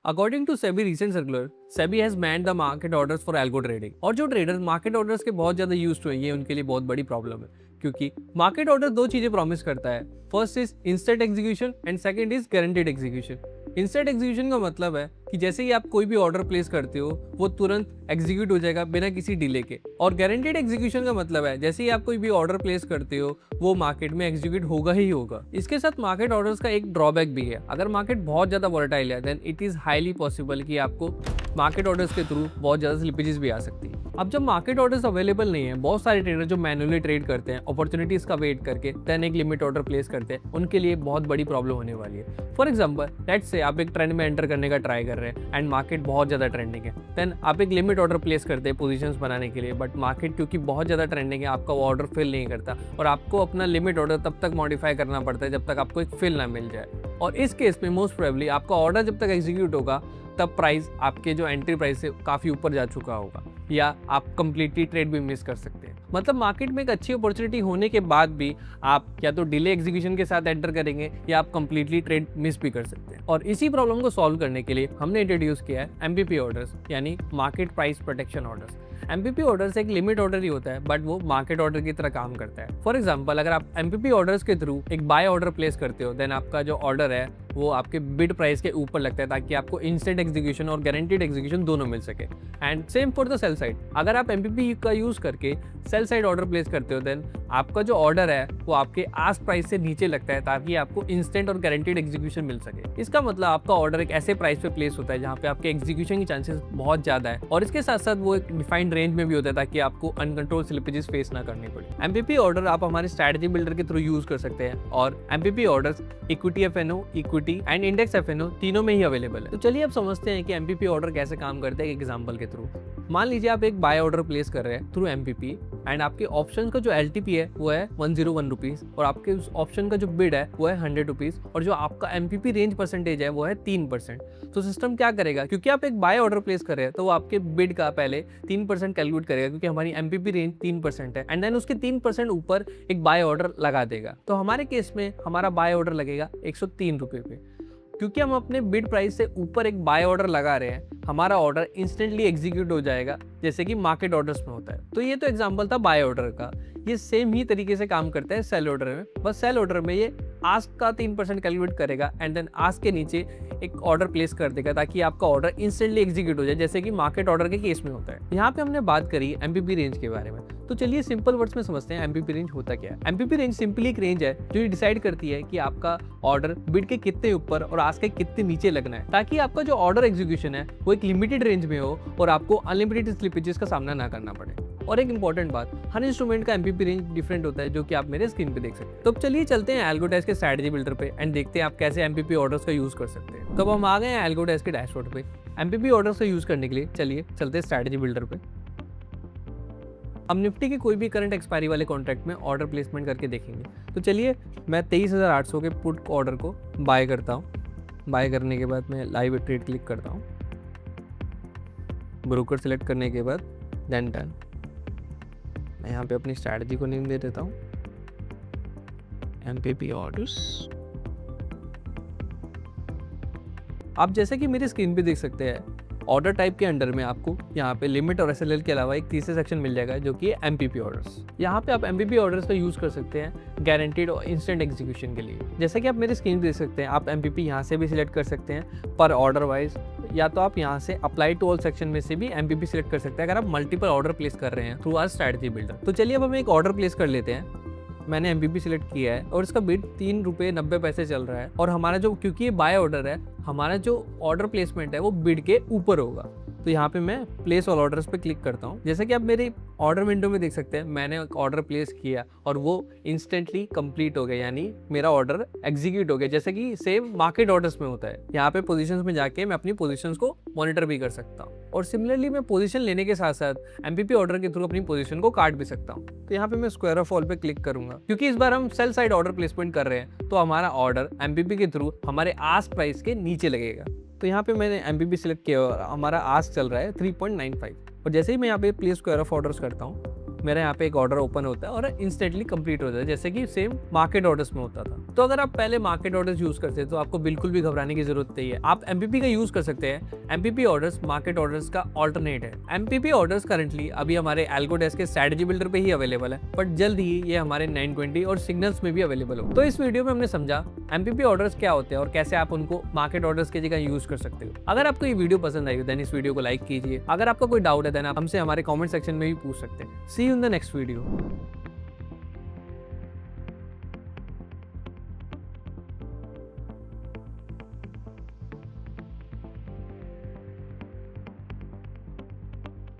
According to SEBI recent circular, SEBI has banned the market orders for algo trading. और जो traders market orders के बहुत ज़्यादा use हुए हैं, ये उनके लिए बहुत बड़ी प्रॉब्लम है, क्योंकि मार्केट ऑर्डर दो चीज़ें प्रॉमिस करता है। First is instant execution and second is guaranteed execution. Instant execution का मतलब है कि जैसे ही आप कोई भी ऑर्डर प्लेस करते हो वो तुरंत एग्जीक्यूट हो जाएगा बिना किसी डिले के। और गारंटीड एग्जीक्यूशन का मतलब है जैसे ही आप कोई भी ऑर्डर प्लेस करते हो वो मार्केट में एग्जीक्यूट होगा ही होगा। इसके साथ मार्केट ऑर्डर्स का एक ड्रॉबैक भी है। अगर मार्केट बहुत ज़्यादा वोलेटाइल है then it is highly possible कि आपको मार्केट ऑर्डर्स के थ्रू बहुत ज़्यादा स्लिपेजेस भी आ सकती है। अब जब मार्केट ऑर्डर्स अवेलेबल नहीं है, बहुत सारे ट्रेडर जो मैनुअली ट्रेड करते हैं अपॉर्चुनिटीज का वेट करके देन एक लिमिट ऑर्डर प्लेस करते हैं, उनके लिए बहुत बड़ी प्रॉब्लम होने वाली है। फॉर एग्जांपल लेट्स से आप एक ट्रेंड में एंटर करने का ट्राई कर रहे हैं एंड मार्केट बहुत ज़्यादा ट्रेंडिंग है, देन आप एक लिमिट ऑर्डर प्लेस करते हैं पोजीशंस बनाने के लिए, बट मार्केट क्योंकि बहुत ज़्यादा ट्रेंडिंग है आपका वो ऑर्डर फिल नहीं करता और आपको अपना लिमिट ऑर्डर तब तक मॉडिफाई करना पड़ता है जब तक आपको एक फिल ना मिल जाए। और इस केस में मोस्ट प्रोबेबली आपका ऑर्डर जब तक एग्जीक्यूट होगा तब प्राइस आपके जो एंट्री प्राइस से काफ़ी ऊपर जा चुका होगा या आप कंप्लीटली ट्रेड भी मिस कर सकते हैं। मतलब मार्केट में एक अच्छी अपॉर्चुनिटी होने के बाद भी आप या तो डिले एग्जीक्यूशन के साथ एंटर करेंगे या आप कंप्लीटली ट्रेड मिस भी कर सकते हैं। और इसी प्रॉब्लम को सॉल्व करने के लिए हमने इंट्रोड्यूस किया है एमपीपी ऑर्डर्स, यानी market price protection orders. MPP orders एक लिमिट ऑर्डर ही होता है बट वो मार्केट ऑर्डर की तरह काम करता है। फॉर एग्जांपल अगर आप एमपीपी ऑर्डर्स के थ्रू एक बाय ऑर्डर प्लेस करते हो देन आपका जो ऑर्डर है वो आपके बिड प्राइस के ऊपर लगता है ताकि आपको इंस्टेंट एग्जीक्यूशन और गारंटीड एग्जीक्यूशन दोनों मिल सके। And same for the sell side, अगर आप एमपीपी का यूज करके सेल साइड ऑर्डर प्लेस करते हो देन आपका जो ऑर्डर है वो आपके आस्क प्राइस से नीचे लगता है ताकि आपको इंस्टेंट और गारंटीड एग्जीक्यूशन मिल सके। इसका मतलब आपका ऑर्डर एक ऐसे प्राइस पे प्लेस होता है जहाँ पे आपके एग्जीक्यूशन की चांसेस बहुत ज्यादा है और इसके साथ साथ वो एक डिफाइंड रेंज में भी होता है ताकि आपको अनकंट्रोल स्लिपेजेस फेस ना करनी पड़े। एमपीपी ऑर्डर आप हमारे स्ट्रैटेजी बिल्डर के थ्रू यूज कर सकते हैं और MPP orders equity FNO, equity and index FNO तीनों में ही अवेलेबल है। तो चलिए अब समझते हैं कि एमपीपी ऑर्डर कैसे काम करते हैं एक एग्जांपल के थ्रू। मान लीजिए आप एक बाय ऑर्डर प्लेस कर रहे हैं थ्रू एमपीपी एंड आपके ऑप्शन का जो एलटीपी है वो है 101 रुपीज और आपके उस ऑप्शन का जो बिड है वो है 100 रुपीज और जो आपका एमपीपी रेंज परसेंटेज है वो है 3%। तो सिस्टम क्या करेगा, क्योंकि आप एक बाय ऑर्डर प्लेस कर रहे हैं तो वो आपके बिड का पहले 3% कैलकुलेट करेगा क्योंकि हमारी एमपीपी रेंज 3% है एंड देन उसके 3% ऊपर एक बाय ऑर्डर लगा देगा। तो हमारे केस में हमारा बाय ऑर्डर लगेगा 103 रुपये पे। क्योंकि हम अपने बिड प्राइस से ऊपर एक बाय ऑर्डर लगा रहे हैं हमारा ऑर्डर इंस्टेंटली एग्जीक्यूट हो जाएगा जैसे कि मार्केट ऑर्डर्स में होता है। तो ये तो एग्जांपल था बाय ऑर्डर का। ये सेम ही तरीके से काम करता है सेल ऑर्डर में, बस सेल ऑर्डर में ये आस्क का 3% कैलकुलेट करेगा एंड देन आस्क के नीचे एक ऑर्डर प्लेस कर देगा ताकि आपका ऑर्डर इंस्टेंटली एग्जीक्यूट हो जाए जैसे कि मार्केट ऑर्डर के केस में होता है। यहाँ पे हमने बात करी एमपीपी रेंज के बारे में, तो चलिए सिंपल वर्ड्स में समझते हैं एमपीपी रेंज होता क्या है। एमपीपी रेंज सिंपली एक रेंज है जो ये डिसाइड करती है कि आपका ऑर्डर बिड के कितने ऊपर और आस्क के कितने नीचे लगना है ताकि आपका जो ऑर्डर एग्जीक्यूशन है वो एक लिमिटेड रेंज में हो और आपको अनलिमिटेड स्लिपेजेस का सामना ना करना पड़े। और एक इंपॉर्टेंट बात, हर इंस्ट्रूमेंट का एमपीपी रेंज डिफरेंट होता है जो कि आप मेरे स्क्रीन पे देख सकते हैं। तो अब चलिए चलते हैं एल्गोडेस्क के स्ट्रैटेजी बिल्डर पे एंड देखते हैं आप कैसे एमपीपी ऑर्डर्स का यूज कर सकते हैं। तो अब हम आ गए हैं एल्गोडेस्क के डैशबोर्ड पे। एमपीपी ऑर्डर्स का यूज करने के लिए चलिए चलते हैं स्ट्रैटेजी बिल्डर पे। हम निफ्टी के कोई भी करंट एक्सपायरी वाले कॉन्ट्रैक्ट में ऑर्डर प्लेसमेंट करके देखेंगे। तो चलिए मैं 23,800 के पुट ऑर्डर को बाय करता हूँ। बाय करने के बाद मैं लाइव ट्रेड क्लिक करता हूँ, ब्रोकर सेलेक्ट करने के बाद देन डन। मैं यहाँ पे अपनी स्ट्रैटेजी को नेम दे देता हूँ एमपीपी ऑर्डर्स। आप जैसे कि मेरी स्क्रीन पे देख सकते हैं ऑर्डर टाइप के अंडर में आपको यहाँ पे लिमिट और एसएलएल के अलावा एक तीसरा सेक्शन मिल जाएगा जो कि एमपीपी ऑर्डर्स। यहाँ पे आप एमपीपी ऑर्डर्स का यूज कर सकते हैं गारंटीड और इंस्टेंट एग्जीक्यूशन के लिए। जैसे कि आप मेरी स्क्रीन पे देख सकते हैं आप एमपीपी यहाँ से भी सिलेक्ट कर सकते हैं पर ऑर्डर वाइज, या तो आप यहाँ से अप्लाई टू ऑल सेक्शन में से भी एमपीपी सिलेक्ट कर सकते हैं अगर आप मल्टीपल ऑर्डर प्लेस कर रहे हैं थ्रू आवर स्ट्रैटेजी बिल्डर। तो चलिए अब हम एक ऑर्डर प्लेस कर लेते हैं। मैंने एमपीपी सिलेक्ट किया है और इसका बिड 3 रुपये 90 पैसे चल रहा है और हमारा जो, क्योंकि ये बाय ऑर्डर है, हमारा जो ऑर्डर प्लेसमेंट है वो बिड के ऊपर होगा। तो यहाँ पे मैं प्लेस ऑल ऑर्डर्स पे क्लिक करता हूँ। जैसे कि आप मेरी ऑर्डर विंडो में देख सकते हैं मैंने एक ऑर्डर प्लेस किया और वो इंस्टेंटली कंप्लीट हो गया, यानी मेरा ऑर्डर एग्जीक्यूट हो गया जैसे कि सेम मार्केट ऑर्डर्स में होता है। यहाँ पे पोजीशंस में जाके मैं अपनी पोजीशंस को मॉनिटर भी कर सकता हूँ और सिमिलरली मैं पोजीशन लेने के साथ साथ एमपीपी ऑर्डर के थ्रू अपनी पोजीशन को काट भी सकता हूँ। तो यहाँ पे मैं स्क्वायर ऑफ ऑल पे क्लिक करूंगा क्योंकि इस बार हम सेल साइड ऑर्डर प्लेसमेंट कर रहे हैं तो हमारा ऑर्डर एमपीपी के थ्रू हमारे आस्क प्राइस के नीचे लगेगा। तो यहाँ पे मैंने एमपीपी सिलेक्ट किया और हमारा आस्क चल रहा है 3.95 और जैसे ही मैं यहाँ पे प्लेस स्क्वायर ऑफ ऑर्डर्स करता हूँ मेरा यहाँ पे एक ऑर्डर ओपन होता है और इंस्टेंटली कंप्लीट हो जाता है, जैसे कि सेम मार्केट ऑर्डर्स में होता था। तो अगर आप पहले मार्केट ऑर्डर्स यूज करते हैं तो आपको बिल्कुल भी घबराने की जरूरत नहीं है, आप एमपीपी का यूज कर सकते हैं। एमपीपी ऑर्डर्स मार्केट ऑर्डर्स का ऑल्टरनेट है। एमपीपी ऑर्डर्स करंटली अभी हमारे एल्गोडेस्क के स्ट्रैटेजी बिल्डर पे ही अवेलेबल है, बट जल्द ही ये हमारे 920 और सिग्नल्स में भी अवेलेबल हो। तो इस वीडियो में हमने समझा एमपीपी ऑर्डर्स क्या होते हैं और कैसे आप उनको मार्केट ऑर्डर्स की जगह यूज कर सकते हो। अगर आपको ये वीडियो पसंद आई देन इस वीडियो को लाइक कीजिए। अगर आपका कोई डाउट है देन आप हमसे हमारे कमेंट सेक्शन में भी पूछ सकते हैं। See you in the next video.